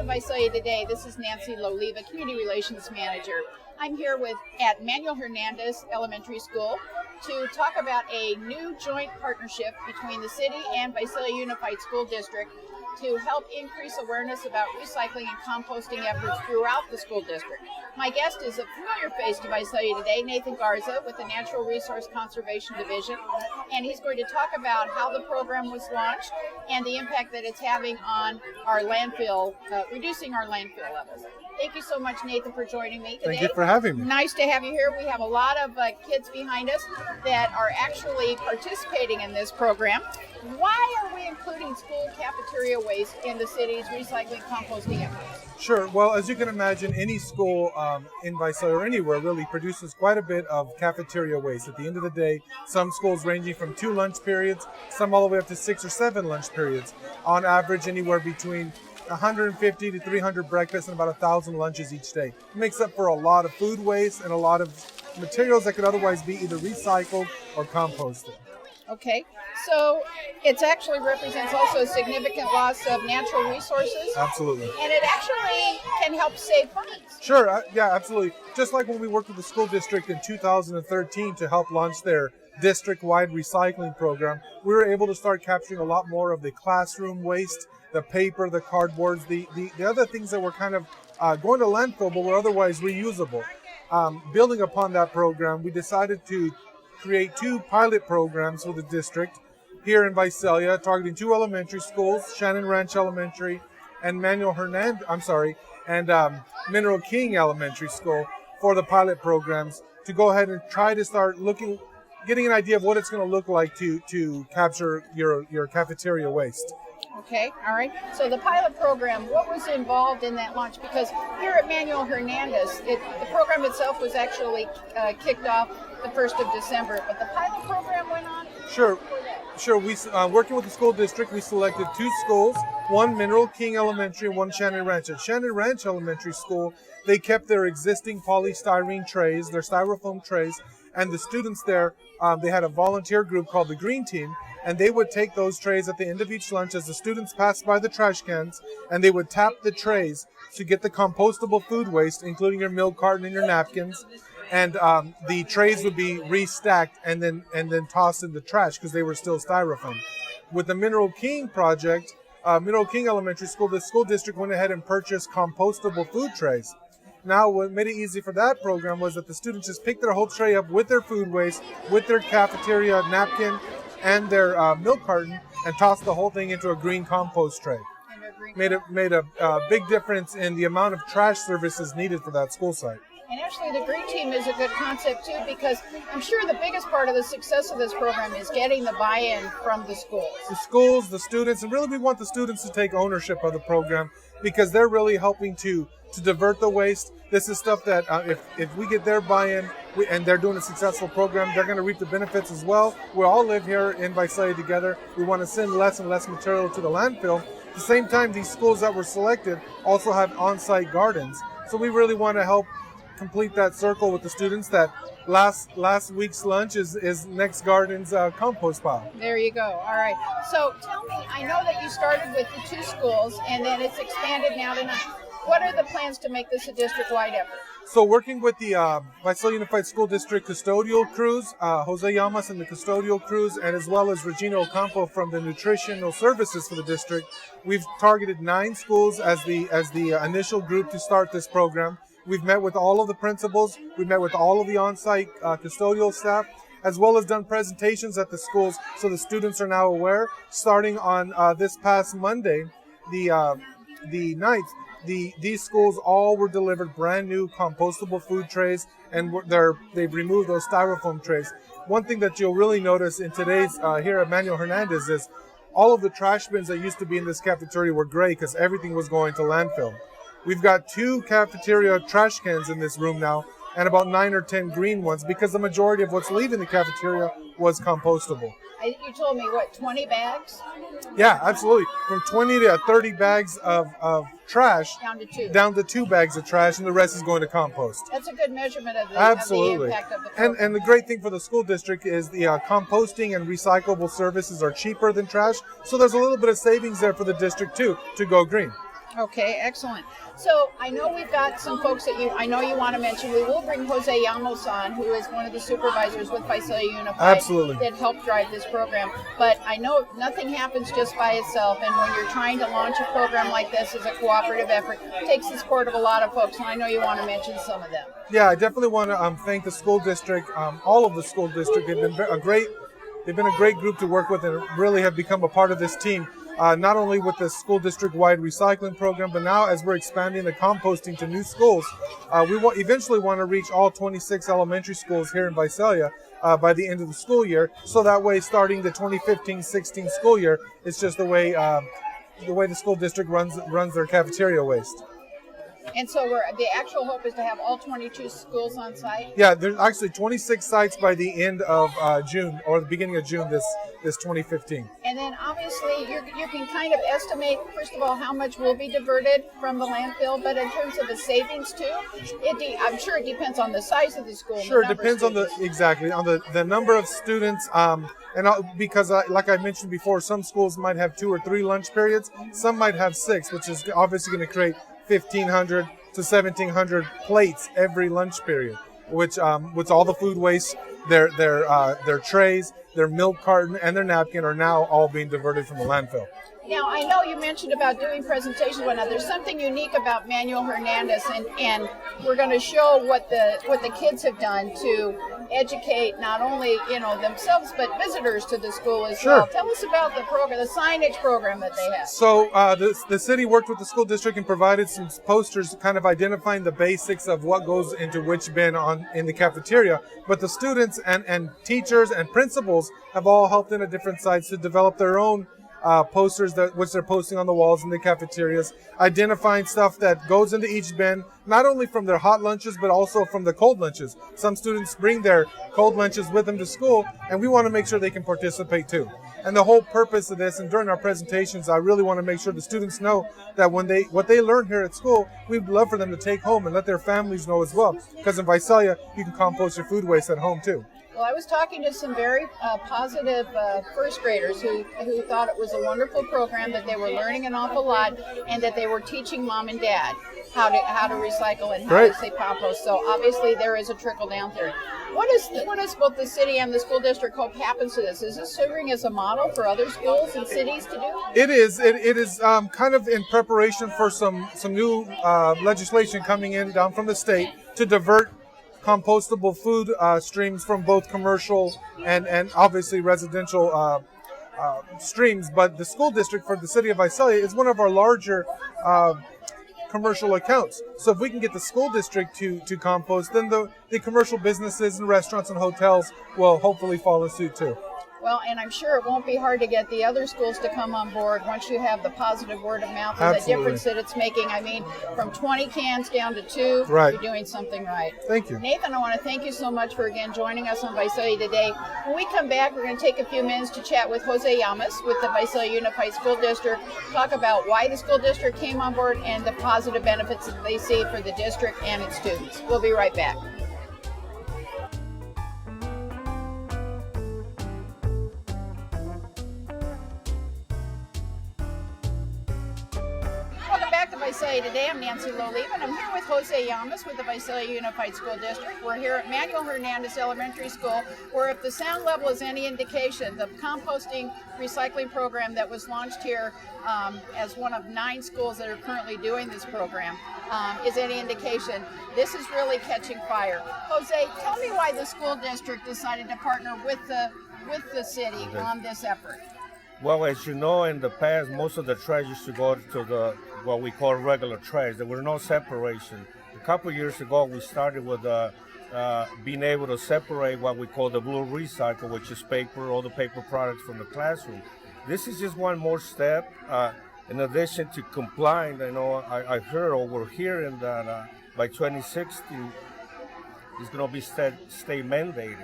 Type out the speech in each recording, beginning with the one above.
Visalia today. This is Nancy Loliva, Community Relations Manager. I'm here at Manuel Hernandez Elementary School to talk about a new joint partnership between the city and Visalia Unified School District to help increase awareness about recycling and composting efforts throughout the school district. My guest is a familiar face to Visalia today, Nathan Garza with the Natural Resource Conservation Division, and he's going to talk about how the program was launched and the impact that it's having on our landfill, reducing our landfill levels. Thank you so much, Nathan, for joining me today. Thank you for having me. Nice to have you here. We have a lot of kids behind us that are actually participating in this program. Why are we including school cafeteria waste in the city's recycling composting efforts? Sure. Well, as you can imagine, any school in Visalia or anywhere really produces quite a bit of cafeteria waste. At the end of the day, some schools ranging from 2 lunch periods, some all the way up to 6 or 7 lunch periods. On average, anywhere between 150 to 300 breakfasts and about 1,000 lunches each day. It makes up for a lot of food waste and a lot of materials that could otherwise be either recycled or composted. Okay, so it actually represents also a significant loss of natural resources. Absolutely. And it actually can help save funds. Sure, yeah, absolutely. Just like when we worked with the school district in 2013 to help launch their district-wide recycling program, we were able to start capturing a lot more of the classroom waste, the paper, the cardboards, the other things that were kind of going to landfill but were otherwise reusable. Building upon that program, we decided to create 2 pilot programs for the district here in Visalia, targeting 2 elementary schools, Shannon Ranch Elementary and Mineral King Elementary School, for the pilot programs to go ahead and try to start getting an idea of what it's going to look like to capture your cafeteria waste. Okay, all right. So the pilot program, what was involved in that launch? Because here at Manuel Hernandez, the program itself was actually kicked off the 1st of December, but the pilot program went on? Sure. We working with the school district, we selected 2 schools, one Mineral King Elementary and one Shannon Ranch. At Shannon Ranch Elementary School, they kept their existing polystyrene trays, their styrofoam trays, and the students there, they had a volunteer group called the Green Team, and they would take those trays at the end of each lunch as the students passed by the trash cans, and they would tap the trays to get the compostable food waste, including your milk carton and your napkins, and the trays would be restacked and then tossed in the trash because they were still styrofoam. With the Mineral King project, Mineral King Elementary School, the school district went ahead and purchased compostable food trays. Now, what made it easy for that program was that the students just picked their whole tray up with their food waste, with their cafeteria napkin, and their milk carton, and tossed the whole thing into a green compost tray. Made a big difference in the amount of trash services needed for that school site. And actually, the Green Team is a good concept, too, because I'm sure the biggest part of the success of this program is getting the buy-in from the schools. The schools, the students, and really we want the students to take ownership of the program because they're really helping to divert the waste. This is stuff that if we get their buy-in and they're doing a successful program, they're going to reap the benefits as well. We all live here in Visalia together. We want to send less and less material to the landfill. At the same time, these schools that were selected also have on-site gardens. So we really want to help complete that circle with the students that last week's lunch is next garden's compost pile. There you go. All right. So tell me, I know that you started with the 2 schools and then it's expanded now to 9. What are the plans to make this a district-wide effort? So working with the Visalia Unified School District custodial crews, Jose Llamas and the custodial crews, and as well as Regina Ocampo from the nutritional services for the district, we've targeted 9 schools as the initial group to start this program. We've met with all of the principals, we've met with all of the on-site custodial staff, as well as done presentations at the schools so the students are now aware. Starting on this past Monday, the 9th, these schools all were delivered brand new compostable food trays, and they've removed those styrofoam trays. One thing that you'll really notice in today's here at Manuel Hernandez is all of the trash bins that used to be in this cafeteria were gray because everything was going to landfill. We've got 2 cafeteria trash cans in this room now, and about 9 or 10 green ones because the majority of what's leaving the cafeteria was compostable. You told me, 20 bags? Yeah, absolutely. From 20 to 30 bags of trash down to 2 bags of trash, and the rest is going to compost. That's a good measurement of the impact of the program. And the great thing for the school district is the composting and recyclable services are cheaper than trash, so there's a little bit of savings there for the district too to go green. Okay, excellent. So I know we've got some folks that I know you want to mention. We will bring Jose Llamos on, who is one of the supervisors with Visalia Unified. Absolutely. That helped drive this program. But I know nothing happens just by itself, and when you're trying to launch a program like this as a cooperative effort, it takes the support of a lot of folks, and I know you want to mention some of them. Yeah, I definitely want to thank the school district, all of the school district. They've been a great group to work with, and really have become a part of this team. Not only with the school district-wide recycling program, but now as we're expanding the composting to new schools, we eventually want to reach all 26 elementary schools here in Visalia by the end of the school year. So that way, starting the 2015-16 school year, it's just the way the school district runs their cafeteria waste. And so the actual hope is to have all 22 schools on site? Yeah, there's actually 26 sites by the end of June, or the beginning of June this 2015. And then obviously you can kind of estimate, first of all, how much will be diverted from the landfill, but in terms of the savings too, I'm sure it depends on the size of the school. Sure, it depends on the number of students. Because like I mentioned before, some schools might have 2 or 3 lunch periods. Some might have 6, which is obviously going to create 1,500 to 1,700 plates every lunch period, which all the food waste, their trays, their milk carton, and their napkin are now all being diverted from the landfill. Now, I know you mentioned about doing presentations and whatnot. There's something unique about Manuel Hernandez, and we're going to show what the kids have done to educate not only themselves but visitors to the school as well. Tell us about the program, the signage program that they have. So the city worked with the school district and provided some posters kind of identifying the basics of what goes into which bin in the cafeteria. But the students and teachers and principals have all helped in at different sites to develop their own posters which they're posting on the walls in the cafeterias, identifying stuff that goes into each bin, not only from their hot lunches, but also from the cold lunches. Some students bring their cold lunches with them to school, and we want to make sure they can participate too. And the whole purpose of this, and during our presentations, I really want to make sure the students know that what they learn here at school, we'd love for them to take home and let their families know as well. Because in Visalia, you can compost your food waste at home too. Well, I was talking to some very positive first graders who thought it was a wonderful program, that they were learning an awful lot, and that they were teaching mom and dad how to recycle and how to say compost. So obviously there is a trickle down theory. What does both the city and the school district hope happens to this? Is this serving as a model for other schools and cities to do? It is. It is kind of in preparation for some new legislation coming in down from the state to divert compostable food streams from both commercial and obviously residential streams. But the school district for the city of Visalia is one of our larger commercial accounts. So if we can get the school district to compost, then the commercial businesses and restaurants and hotels will hopefully follow suit too. Well, and I'm sure it won't be hard to get the other schools to come on board once you have the positive word of mouth and the difference that it's making. I mean, from 20 cans down to 2, you're doing something right. Thank you. Nathan, I want to thank you so much for again joining us on Visalia today. When we come back, we're going to take a few minutes to chat with Jose Llamos with the Visalia Unified School District, talk about why the school district came on board and the positive benefits that they see for the district and its students. We'll be right back. Visalia today. I'm Nancy Loliva, and I'm here with Jose Llamos with the Visalia Unified School District. We're here at Manuel Hernandez Elementary School, where if the sound level is any indication, the composting recycling program that was launched here as one of 9 schools that are currently doing this program is any indication, this is really catching fire. Jose, tell me why the school district decided to partner with the city on this effort. Well, as you know, in the past, most of the trash used to go to what we call regular trash. There was no separation. A couple of years ago, we started with being able to separate what we call the blue recycle, which is paper, all the paper products from the classroom. This is just one more step. In addition to complying, I heard or we're hearing that by 2016, it's going to be state mandated.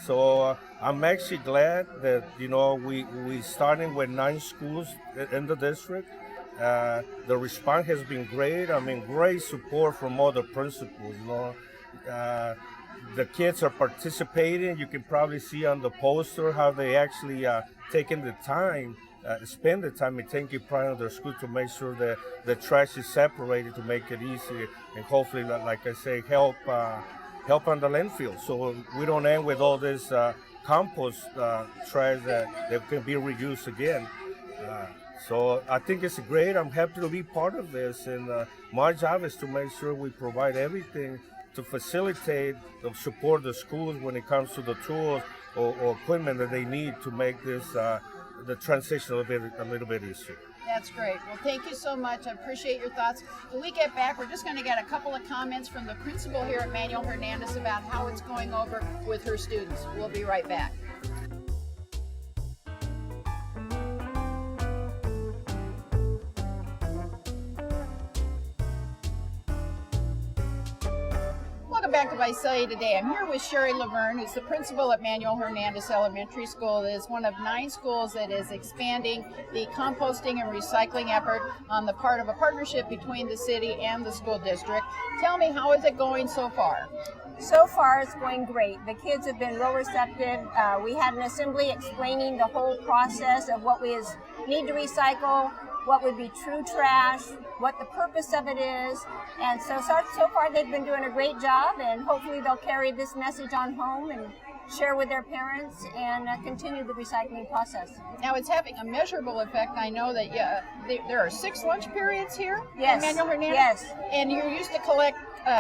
So I'm actually glad that, we starting with 9 schools in the district. The response has been great. I mean, great support from all the principals, the kids are participating. You can probably see on the poster how they actually taking the time spend the time and take it prior to their school to make sure that the trash is separated to make it easier and hopefully, like I say, help on the landfill. So we don't end with all this compost trash that can be reused again. So I think it's great. I'm happy to be part of this, and my job is to make sure we provide everything to facilitate the support the schools when it comes to the tools or equipment that they need to make this the transition a little bit easier. That's great. Well, thank you so much. I appreciate your thoughts. When we get back, we're just going to get a couple of comments from the principal here at Manuel Hernandez about how it's going over with her students. We'll be right back. Welcome back to Visalia today. I'm here with Sherry Laverne, who's the principal at Manuel Hernandez Elementary School. It is one of 9 schools that is expanding the composting and recycling effort on the part of a partnership between the city and the school district. Tell me, how is it going so far? So far, it's going great. The kids have been real receptive. We had an assembly explaining the whole process of what we need to recycle, what would be true trash, what the purpose of it is. And so far they've been doing a great job, and hopefully they'll carry this message on home and share with their parents and continue the recycling process. Now, it's having a measurable effect. I know that there are 6 lunch periods here Yes. at Manuel Hernandez. Yes. And you used to collect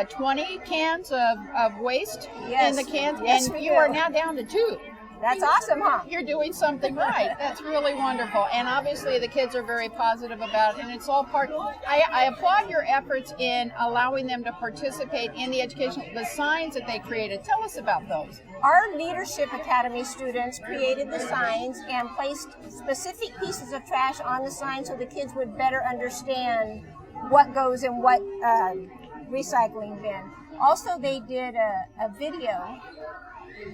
20 cans of waste Yes. in the cans, Yes, and we you do. are now down to 2. That's awesome, huh? You're doing something right. That's really wonderful. And obviously the kids are very positive about it, and it's all part. I applaud your efforts in allowing them to participate in the education, the signs that they created. Tell us about those. Our Leadership Academy students created the signs and placed specific pieces of trash on the sign so the kids would better understand what goes in what recycling bin. Also, they did a video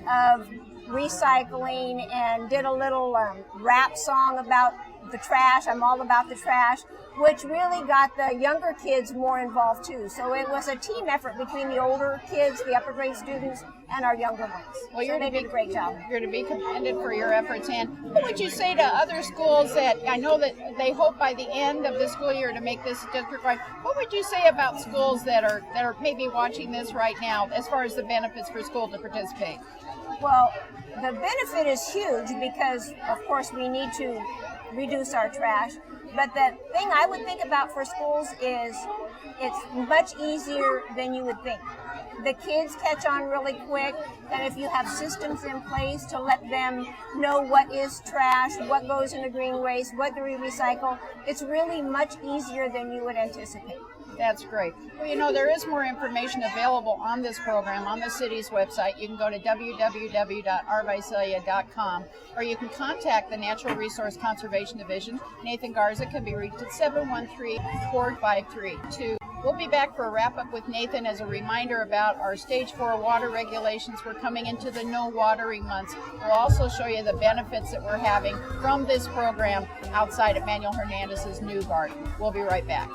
of recycling and did a little rap song about the trash. I'm all about the trash, which really got the younger kids more involved too. So it was a team effort between the older kids, the upper grade students, and our younger ones. Well, they did a great job. You're to be commended for your efforts. And what would you say to other schools that, I know that they hope by the end of the school year to make this district-wide, what would you say about schools that are maybe watching this right now as far as the benefits for school to participate? Well, the benefit is huge because, of course, we need to reduce our trash. But the thing I would think about for schools is it's much easier than you would think. The kids catch on really quick, and if you have systems in place to let them know what is trash, what goes in the green waste, what do we recycle, it's really much easier than you would anticipate. That's great. Well, you know, there is more information available on this program on the city's website. You can go to www.rvisalia.com, or you can contact the Natural Resource Conservation Division. Nathan Garza can be reached at 713-453-2. We'll be back for a wrap-up with Nathan as a reminder about our Stage 4 water regulations. We're coming into the no watering months. We'll also show you the benefits that we're having from this program outside of Manuel Hernandez's new garden. We'll be right back.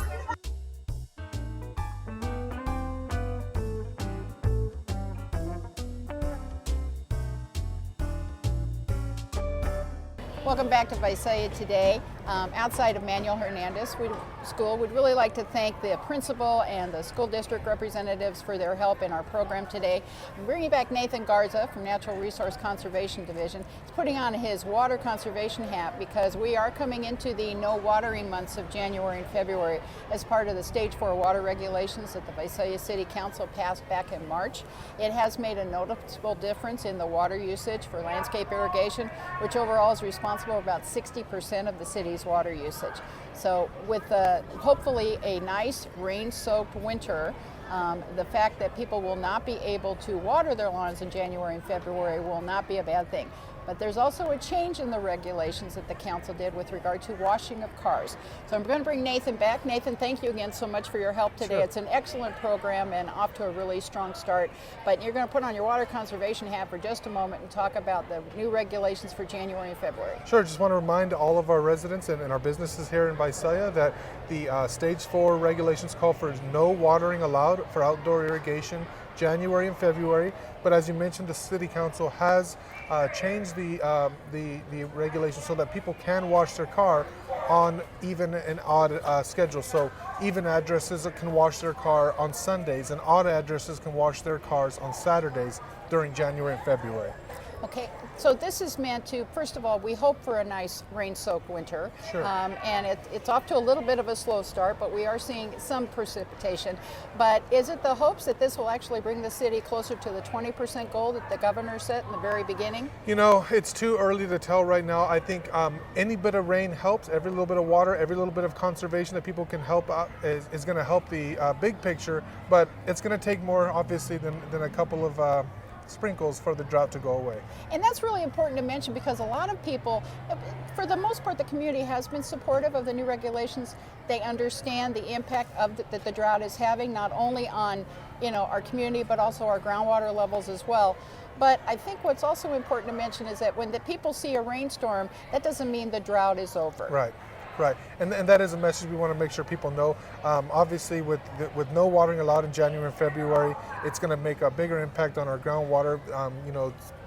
Welcome back to Visalia today. Outside of Manuel Hernandez School, we'd really like to thank the principal and the school district representatives for their help in our program today. I'm bringing back Nathan Garza from Natural Resource Conservation Division. He's putting on his water conservation hat because we are coming into the no watering months of January and February as part of the Stage 4 water regulations that the Visalia City Council passed back in March. It has made a noticeable difference in the water usage for landscape irrigation, which overall is responsible for about 60% of the city's water usage. So with hopefully a nice rain-soaked winter, the fact that people will not be able to water their lawns in January and February will not be a bad thing. But there's also a change in the regulations that the council did with regard to washing of cars. So I'm going to bring Nathan back. Nathan, thank you again so much for your help today. Sure. It's an excellent program and off to a really strong start. But you're going to put on your water conservation hat for just a moment and talk about the new regulations for January and February. Sure, just want to remind all of our residents and our businesses here in Visalia that the Stage 4 regulations call for no watering allowed for outdoor irrigation January and February. But as you mentioned, the City Council has changed the regulations so that people can wash their car on even and odd schedules. So even addresses can wash their car on Sundays, and odd addresses can wash their cars on Saturdays during January and February. Okay, so this is meant to, first of all, we hope for a nice rain-soaked winter. Sure. And it's off to a little bit of a slow start, but we are seeing some precipitation. But is it the hopes that this will actually bring the city closer to the 20% goal that the governor set in the very beginning? You know, it's too early to tell right now. I think any bit of rain helps. Every little bit of water, every little bit of conservation that people can help out is going to help the big picture. But it's going to take more, obviously, than a couple of sprinkles for the drought to go away. And that's really important to mention because a lot of people, for the most part, the community has been supportive of the new regulations. They understand the impact that the drought is having, not only on our community, but also our groundwater levels as well. But I think what's also important to mention is that when the people see a rainstorm, that doesn't mean the drought is over. Right. Right, and that is a message we want to make sure people know. Obviously, with no watering allowed in January and February, it's going to make a bigger impact on our groundwater.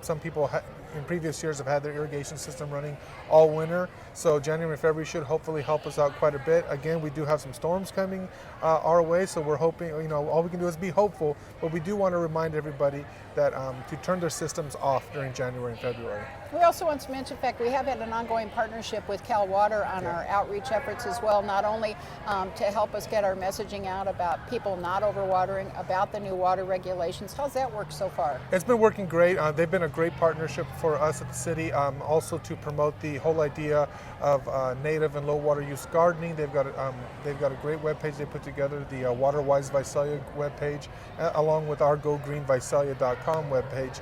Some people in previous years have had their irrigation system running all winter, so January and February should hopefully help us out quite a bit. Again, we do have some storms coming our way, so we're hoping, all we can do is be hopeful, but we do want to remind everybody that to turn their systems off during January and February. We also want to mention, in fact, we have had an ongoing partnership with Cal Water on our outreach efforts as well, not only to help us get our messaging out about people not overwatering, about the new water regulations. How's that work so far? It's been working great. They've been a great partnership for us at the city, also to promote the whole idea of native and low water use gardening. They've got a great webpage they put together, the WaterWise Visalia webpage, along with our GoGreenVisalia.com webpage,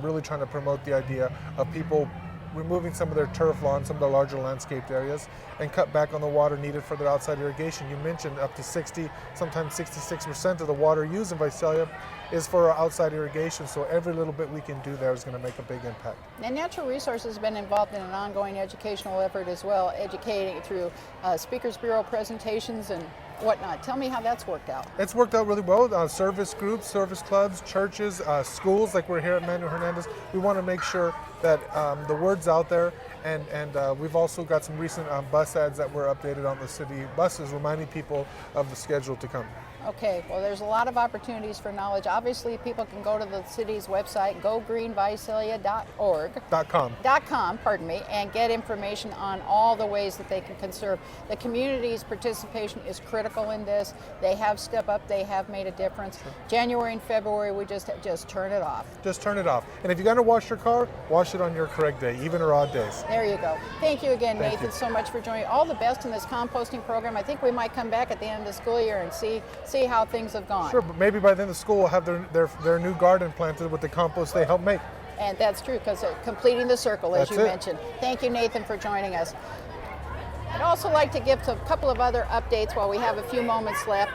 really trying to promote the idea of people removing some of their turf lawns, some of the larger landscaped areas, and cut back on the water needed for their outside irrigation. You mentioned up to 60, sometimes 66% of the water used in Visalia is for our outside irrigation, so every little bit we can do there is going to make a big impact. And Natural Resources has been involved in an ongoing educational effort as well, educating through Speakers Bureau presentations and whatnot. Tell me how that's worked out. It's worked out really well. Service groups, service clubs, churches, schools, like we're here at Manuel Hernandez. We want to make sure that the word's out there, and we've also got some recent bus ads that were updated on the city buses, reminding people of the schedule to come. Okay, well, there's a lot of opportunities for knowledge. Obviously, people can go to the city's website, gogreenvisalia.com, and get information on all the ways that they can conserve. The community's participation is critical in this. They have stepped up. They have made a difference. Sure. January and February, we just turn it off. Just turn it off. And if you're going to wash your car, wash it on your correct day, even or odd days. There you go. Thank you again, Thank Nathan, you so much for joining. All the best in this composting program. I think we might come back at the end of the school year and see how things have gone. Sure, but maybe by then the school will have their new garden planted with the compost they helped make. And that's true, because completing the circle, as you mentioned. Thank you, Nathan, for joining us. I'd also like to give a couple of other updates while we have a few moments left.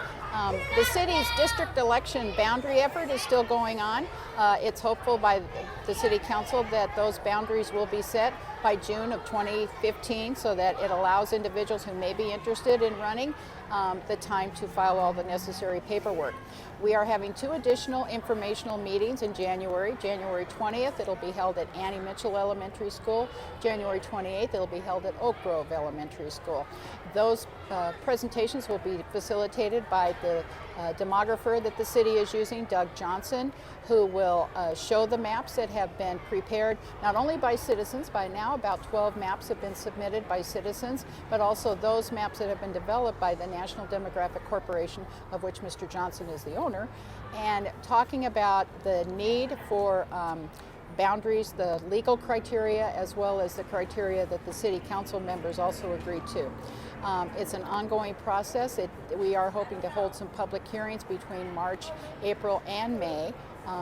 The city's district election boundary effort is still going on. It's hopeful by the City Council that those boundaries will be set by June of 2015, so that it allows individuals who may be interested in running the time to file all the necessary paperwork. We are having 2 additional informational meetings in January. January 20th, it'll be held at Annie Mitchell Elementary School. January 28th, it'll be held at Oak Grove Elementary School. Those presentations will be facilitated by the demographer that the city is using, Doug Johnson, who will show the maps that have been prepared not only by citizens. By now about 12 maps have been submitted by citizens, but also those maps that have been developed by the National Demographic Corporation, of which Mr. Johnson is the owner, and talking about the need for boundaries, the legal criteria, as well as the criteria that the City Council members also agreed to. It's an ongoing process. We are hoping to hold some public hearings between March, April, and May.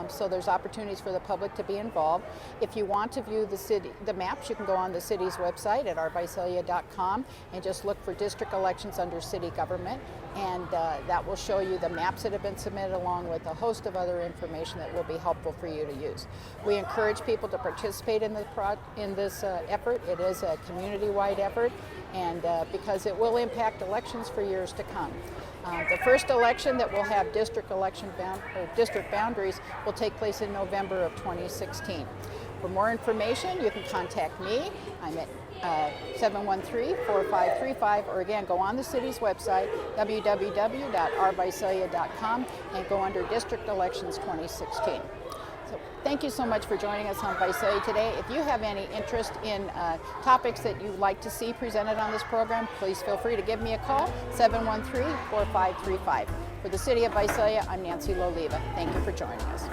So there's opportunities for the public to be involved. If you want to view the maps, you can go on the city's website at ourvisalia.com and just look for district elections under city government, and that will show you the maps that have been submitted, along with a host of other information that will be helpful for you to use. We encourage people to participate in this effort. It is a community-wide effort, and because it will impact elections for years to come. The first election that will have district boundaries will take place in November of 2016. For more information, you can contact me. I'm at 713-4535, or again, go on the city's website, www.rvisalia.com, and go under District Elections 2016. So thank you so much for joining us on Visalia today. If you have any interest in topics that you'd like to see presented on this program, please feel free to give me a call, 713-4535. For the City of Visalia, I'm Nancy Loliva. Thank you for joining us.